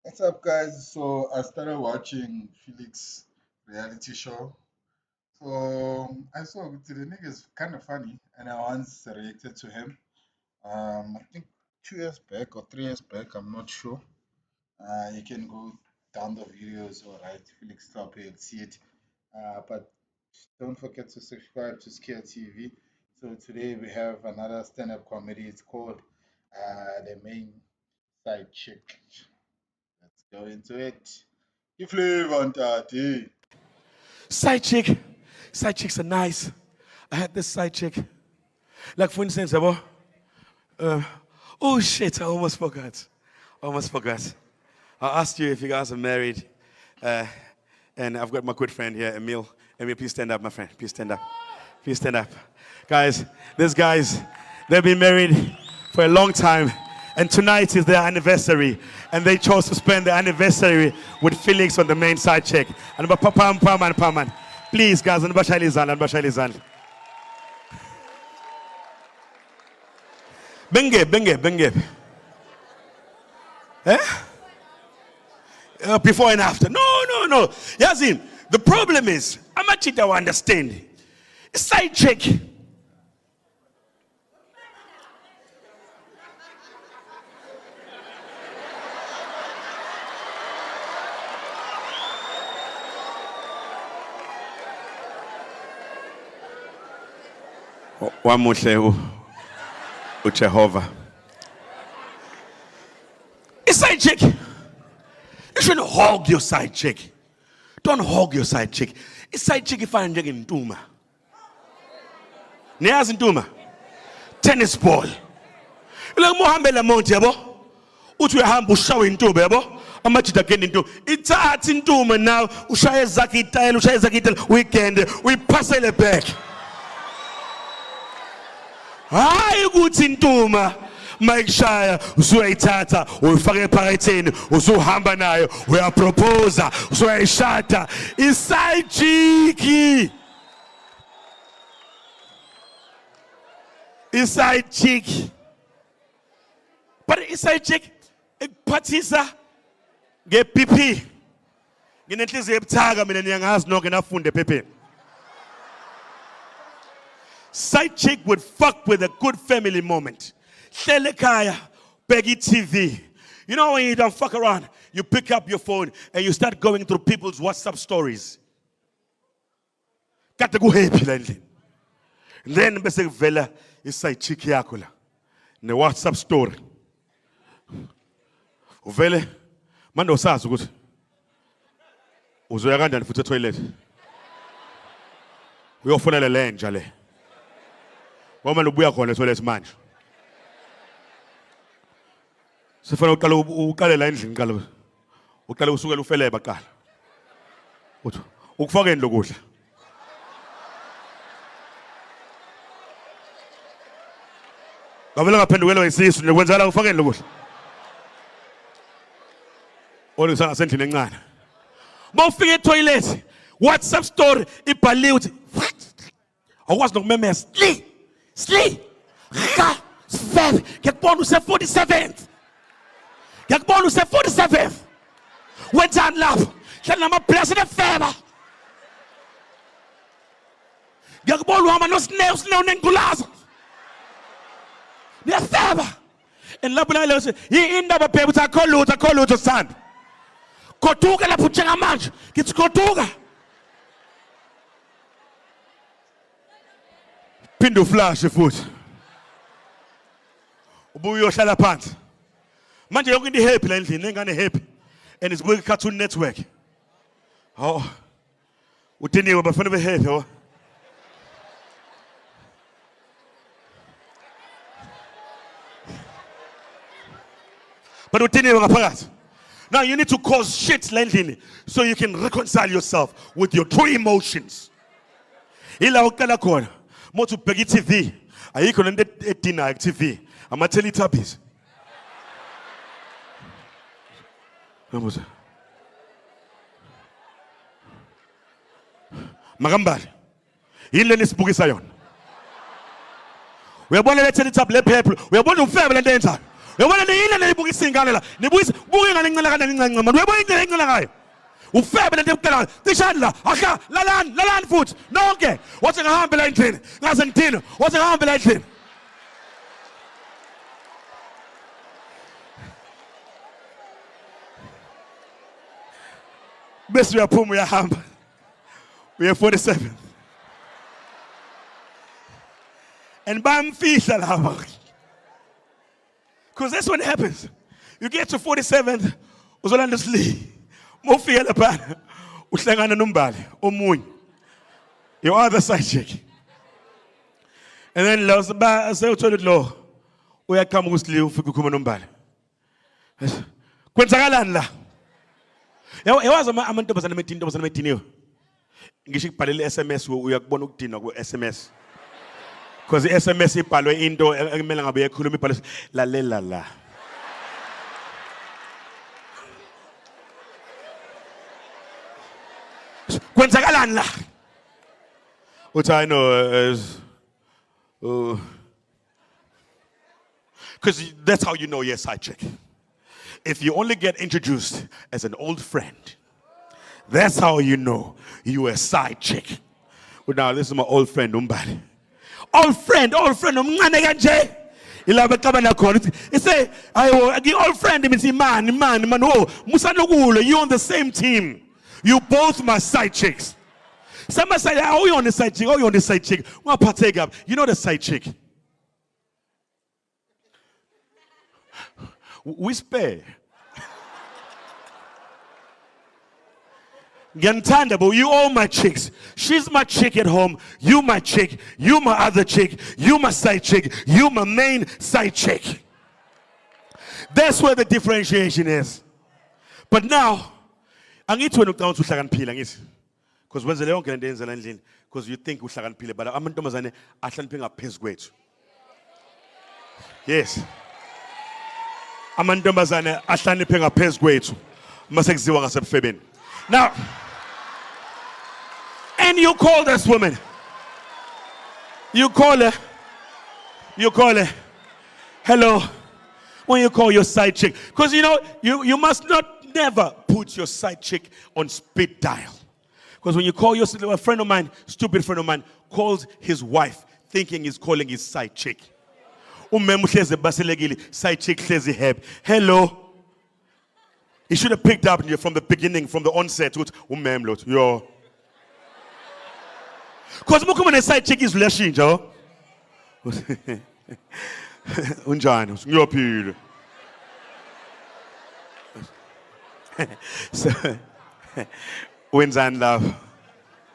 What's up, guys? So I started watching Felix reality show. So I saw the nigga is kind of funny, and I once reacted to him. I think 2 years back or 3 years back. I'm not sure. You can go down the videos or write Felix Top, you'll see it. But don't forget to subscribe to Scare TV. So today we have another stand-up comedy. It's called The Main Side Chick. Let's go into it. Ifle on Tati. Side chick. Side chicks are nice. I had this side chick. Like for instance, oh shit, I almost forgot. Almost forgot. I asked you if you guys are married. And I've got my good friend here, Emil. Emil, please stand up, my friend. Please stand up. Please stand up. Guys, these guys, they've been married for a long time. And tonight is their anniversary. And they chose to spend their anniversary with Felix on the main side check. And Paman. Please, guys, and Bashalizan. Benge. Eh? Before and after. No. Yazin, the problem is, I'm actually don't understand. A side check. Wamuhle uJehova. A side chick. You shouldn't hog your side chick. Don't hog your side chick. A side chick if I'm in Tuma. Niyazi Ntuma. Tennis ball. Like Mohammed Lamont yabo. Uthi uyahamba ushawe intombi yabo. Amajida kende into. Ithatha intombi now ushaye zakhe itayela weekend uyiphasele back. Hayi ukuthi intuma mayishaya usuyayithatha uyifaka ephaketheni usuhamba nayo uyaproposa usuyayishada iside chick. Iside chick. But iside chick ikuphathisa ngePP. Nginenhliziyo ebuthaka mina niyangazi nonke nafunde ePP. Side chick would fuck with a good family moment. Shelekaya, Peggy TV. You know when you don't fuck around, you pick up your phone and you start going through people's WhatsApp stories. Kata go happy landly. Then bese vela is side chick yakho la. Ne WhatsApp story. Uvele manje usazi ukuthi uzoya kanjani futhi etoilet. Uyofonela le nja le. Wamanje ubuya khona etoilet manje. Sifuna uqale la endlini qala. Uqale usukela ufeleba qala. Uthi ukufakeni lokudla. Ngavela ngaphendukela isisu nekwenzala ufakeni lokudla. Olisanga sendlini encane. Mawufika etoilet, WhatsApp story ibhaliwe uthi awukwazi nokumemeza. Sli. Ga. Sfeb. Ngiyakubona use-47th. Ngiyakubona use-47th. Wenzani lapho? Hlala namablessed efeba. Ngiyakubona uhamba noSneo nengculaza. Niyafeba. And lapho la leyo indaba phela uthi akho lutho sithanda. Goduka lapho njengamanje. Ngithi goduka. Phinda uflash futhi. Ubuye uyohlala phansi. Manje yonke into happy la endlini engane happy. And it's working Cartoon Network. Oh. Udiniwe bafuna be happy oh. But udiniwe ngaphakathi. Now you need to cause shit la endlini so you can reconcile yourself with your true emotions. Ila uqala khona. Motu Peggy TV. Ayikho lento edina TV. Ama Teletubbies. Ngabuza. Makambali. Yini lesibukisa yona. Uyabona le Teletubbies le purple. Uyabona umfebe lento yenzayo. Yabona niyile niyibukisa ingane la. Nibuyisa buka ingane encela kanene manje. Uyabona ingane encela ngayo. Ufebe lento yokuqala. Tishani la. Akha lalani futhi. Nonke. Wathi ngahambe la endlini. Ngaze ngithini. Wathi ngahambe la endlini. Bese uyaphuma uyahamba. Uye 47. And bayamfihla lapha. Because that's what happens. You get to 47th, uzolanda sli. Mofika lapha. Uhlangana nombali omunye. Your other side chick. And then lo sewuthola lo uyaqhamuka usli ufika ukhuluma nombali. Kwenzakalani la? Yawazi amantombazana mediniwe. Ngisho ikubhalele SMS uyakubona ukudinwa ku SMS. Because the SMS ibhalwe into ekumele ngabe yekhuluma ibhalwe lalela la. Kwenzakalani la? What I know is because that's how you know you're a side chick. If you only get introduced as an old friend, that's how you know you're a side chick. Well, now this is my old friend Umbali. Old friend, umncane kanje. Ilaba xabana khona. He say, "Ayo, old friend means man, oh, musanokulo, you on the same team. You both my side chicks." Somebody say, "Oh, you on the side chick? Oh, you on the side chick?" Well, partake up. You know the side chick. Whisper. But you all my chicks. She's my chick at home. You my chick. You my other chick. You my side chick. You my main side chick. That's where the differentiation is. But now, I need to look down to uhlakaniphile because when the leon can dance and because you think uhlakaniphile, but amantombazane ahlaniphile ngaphezulu kwethu. Yes. Amantombazane ahlaniphile ngaphezulu kwethu. Mase kuziwa ngasebufebeni. Now, and you call this woman. You call her. Hello. When you call your side chick. Because you know, you must not never put your side chick on speed dial. Because when you call a friend of mine, stupid friend of mine, calls his wife thinking he's calling his side chick. Side chick says hello. He should have picked up from the beginning, from the onset. Yo. Because when a side chick is lashing, Joe. Unjani, ngiyophi. So, wenzani lapha?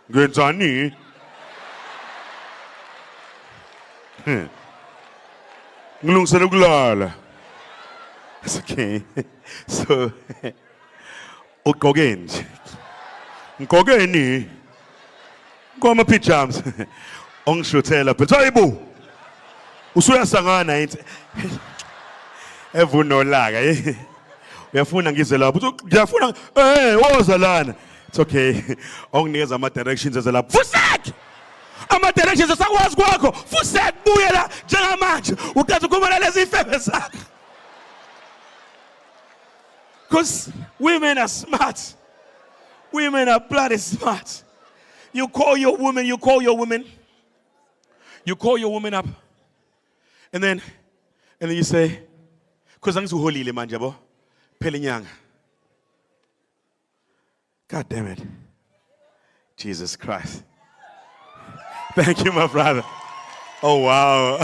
Ngenzani? Ngilungisela ukulala. It's okay. So, ugqoke nje. Ngqokeni? Ngoma pajamas. Ongishuthela phela. Hayibo. Usuyasangana yini? Evunolaka. Uyafuna ngize lapho. Ngiyafuna woza lana. It's okay. Onginikeza ama directions ezalapho. Fusek! Ama directions asakwazi kwakho. Fusek buye la njengamanje. Uqeda ukubona lezi ifebe zakho. Because women are smart. Women are bloody smart. You call your woman up. And then you say, because I'm so holy, manjabo, pelinyang. God damn it. Jesus Christ. Thank you, my brother. Oh, wow.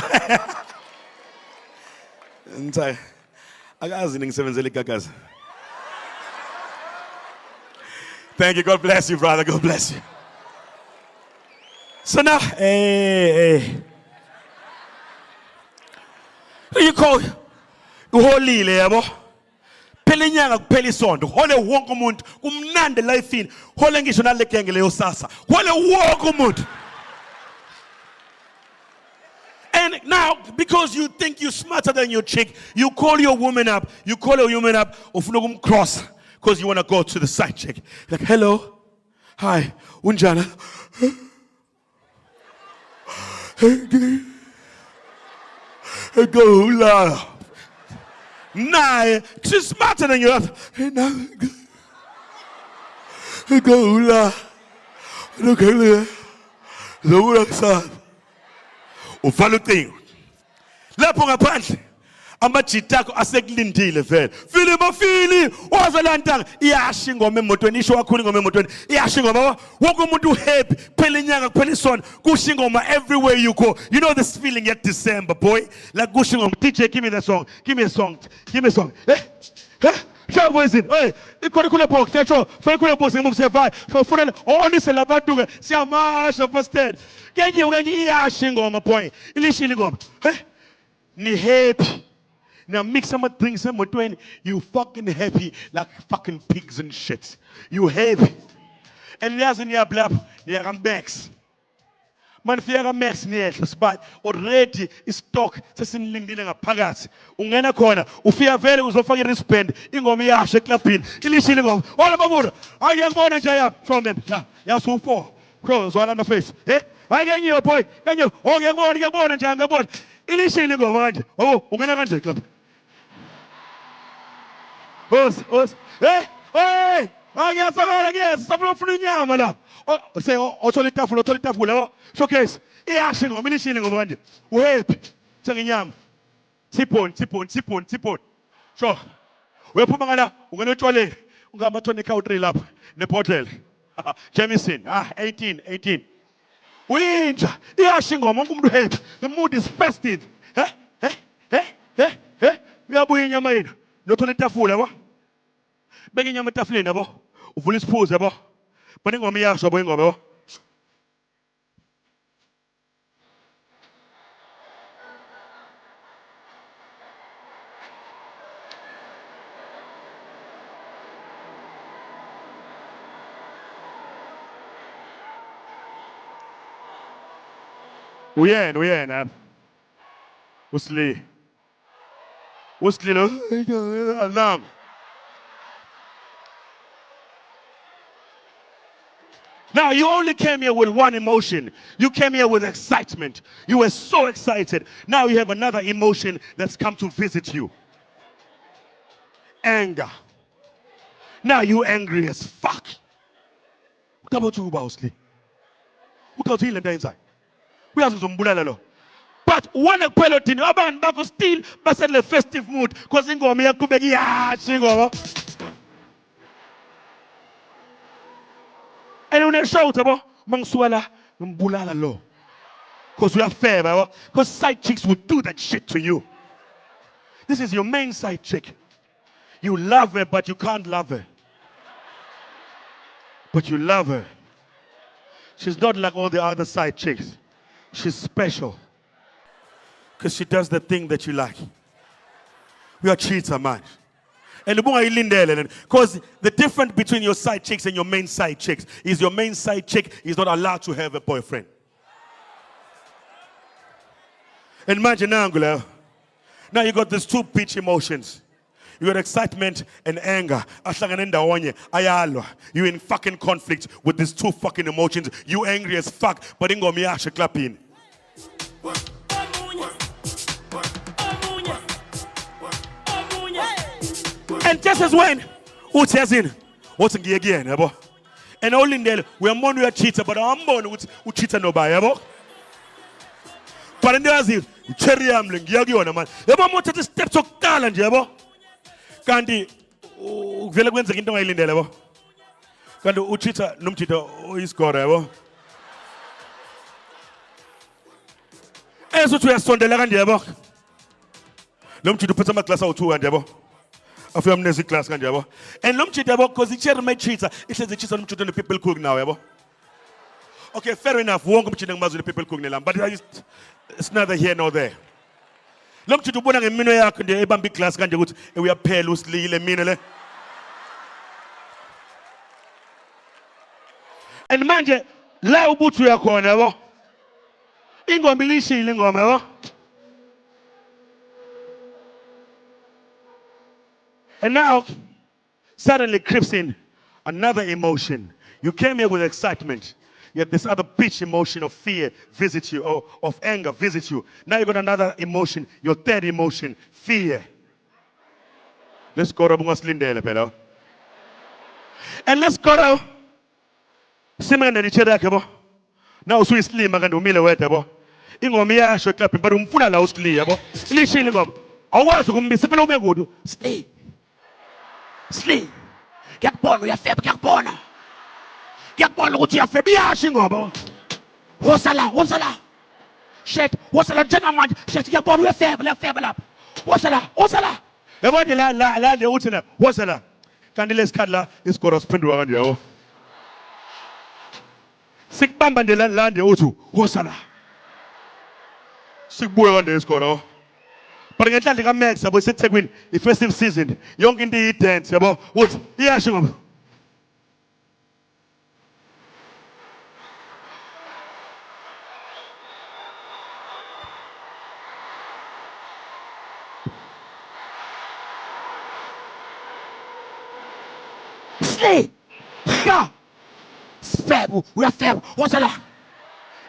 Thank you. God bless you, brother. God bless you. So now, you call holy lebo. Pelinyanga kuphela isonto. Hole wonke umuntu kumnandi life in. Hole ngisho nalekenge leyo sasa. Hole wonke umuntu. And now, because you think you're smarter than your chick, you call your woman up. Ufuna kumcross because you want to go to the side chick. Like, hello, hi, unjana. Go la. naye she's smarter than you. Hey, now go la, look at there. The word of ufala ucingo lapho ngaphandle amajita akho asekulindile vele fili mafili wazalantanga iyasha ingoma emotweni isho kakhulu ingoma emotweni iyasha ingoma wonke umuntu happy kuphela inyanga kuphela isona kusha ingoma everywhere you go. You know this feeling at December, boy, like kusha ingoma. DJ, give me that song, give me a song, give me a song. Show voice in. Hey, ikhona kule box, yacho. Funa kule box ngimsevay. Funa onise labantu ke siyamasha pastor. Kenye iyasha ingoma boy. Ilishile ingoma. Ni happy. Now mix some things in between. You fucking happy like fucking pigs and shit. You happy. And there's in your blab, there are max. Man fiyaka max niyehla spot already istock sesinilindile ngaphakathi. Ungena khona ufika vele uzofaka i-wristband ingoma iyasha eklabhini. Ilishile ingoma. Wala babuda. Hayi ngiyabona nje ya from them. Ya so 4. Crows wala na face. Hayi ngiyo boy. Ngiyo. Oh ngiyabona nje ngiyabona. Ilishile ingoma manje. Oh ungena kanje club. Os. Hey! Ngiyasakala ngiyeza safuna ufuna inyama la. Say othola itafula yabo. Showcase. Iyasha ingoma ilishile ingoma manje. Uhappy. Thenga inyama. Sipon. Sure. Uyaphuma ngala ungena etshwaleni. Ungama tonic out 3 lapha nebottle. Jameson. 18. Uyinja. Iyasha ingoma wonke umuntu happy. The mood is festive. Uyabuya inyama yini. Nothola itafula yabo. Beka inyama etafuleni yabo. Uvula isiphuzo yabo. Bani ingoma iyasha yabo ingoma yabo. Uyena. Usli lo. Nam. Now you only came here with one emotion. You came here with excitement. You were so excited. Now you have another emotion that's come to visit you. Anger. Now you angry as fuck. What about you, Usli? What about you inside? We have some bulala. But one pelotini, abantu bakho still basedle festive mood because ingoma yakubeka iyasha ingoma. And when they shout about Mangsuala Mbulala lo. Because we are fair, because side chicks will do that shit to you. This is your main side chick. You love her, but you can't love her. But you love her. She's not like all the other side chicks. She's special. Because she does the thing that you like. We are cheater, man. And because the difference between your side chicks and your main side chicks is your main side chick is not allowed to have a boyfriend. And imagine now you got these two pitch emotions. You got excitement and anger. You're in fucking conflict with these two fucking emotions. You angry as fuck, but ingo miyasha clapping. And just as when Utazin, what's again, abo? And all in there, we are more a cheater, but I'm born with cheater no by abo. But in there, cherry ambling, Yagi on a man. The moment to steps of talent, abo. Candy, Velagwens again to Island level. Candy Uchita, Numchita, is got abo. As what we are Sunday Lagan, abo. Numchita put some class out 2 and abo. Of your music class, and Lumchi Debo, because the chair made cheats. It says the cheats on the people cook now. Okay, fair enough. Won't come to the people cook now, but it's neither here nor there. Lumchi to Bonang and Minoyak and the Ebambi class, and we are pale loosely, minele. And manje, la ubutu ya corner. Ingo milishi lingo. And now, suddenly creeps in another emotion. You came here with excitement, yet this other pitch emotion of fear visits you, or of anger visits you. Now you got another emotion, your third emotion, fear. Let's go to Bungaslindele, fellow. And let's go to Simon and each other. Now, Swiss Lima can do Miller Wetabo. Ingomia should clap, but Umfuna Laus Liabo. Lishing up. I was going to be simple. Good. Stay. Sleep. Get born with your fab, get born. Get born with your fab. Yashing over. What's Shit, what's the gentleman? Shit, get born with your fab, left fab up. What's that? Everybody la the ultimate. What's that? Candiles Cadla is called a spin around you. Sick bamba de la de Otu. What's that? Sick boy on the score. But in Atlantic America, we said win the festive season. Young in the tent, about what? Yeah, sure. Slay! Ha! Fab, we are fab. What's that?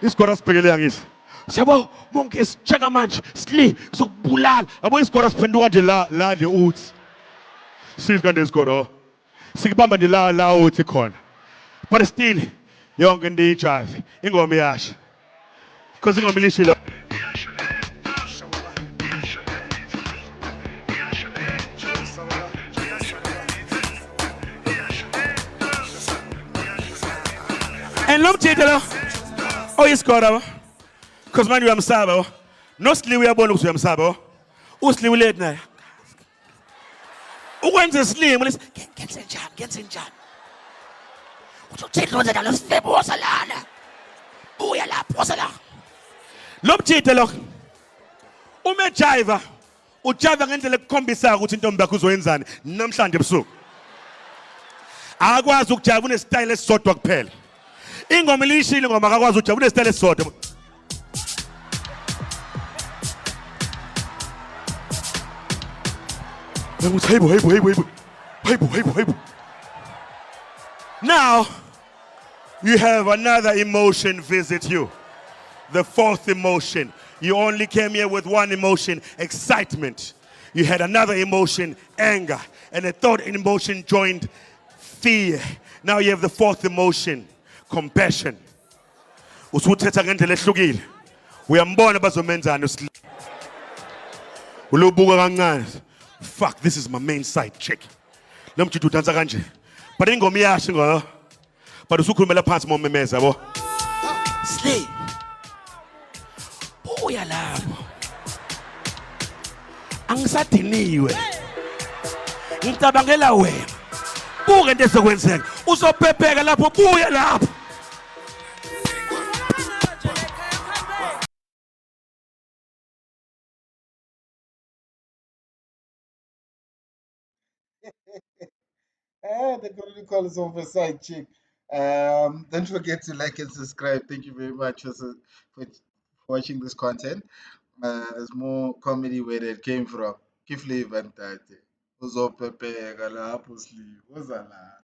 It's got us pegeliangis. Sebo, monkeys, chagamanch, slay, so bulal. Abo is got us pendua de la de oots. Still can this go. Sigbamba de la oots con. But still, young in the drive. Ingo me ash. Because ingo militia. And love theater. Oh, it's called. Because man, you am sabo. No sleep, we are born to am sabo. Who sleep late night? Who went to sleep? Get in John. Who take those that are step was a lana? Who are la posala? Love theater. Who may jive? Who jive against the combisa, which in Tombacu's wenzan, Namshan so. Agua Zukjavun is stylist sort of pale. Ingo milishi ngo makakwazi ukuthi abune style soda. Hey. Now you have another emotion visit you. The fourth emotion. You only came here with one emotion, excitement. You had another emotion, anger, and a third emotion joined, fear. Now you have the fourth emotion, compassion. Usuthetha ngendlela ehlukile. Uyambona bazomenzana usli. Ulobuka kancane. Fuck, this is my main side chick. Lemthithi udansa kanje. But ingoma iyasho ngo. But usukhulumela phansi momemeza yabo. Sleep. Buya lapho. Angisadiniwe. Ngicabangela wena. Buke into ezokwenzeka. Uzophepheka lapho buya lapho. The community call is oversight chick. Don't forget to like and subscribe. Thank you very much for watching this content. There's more comedy where it came from. Kifli Vantate. Uzo Pepe Galapusli.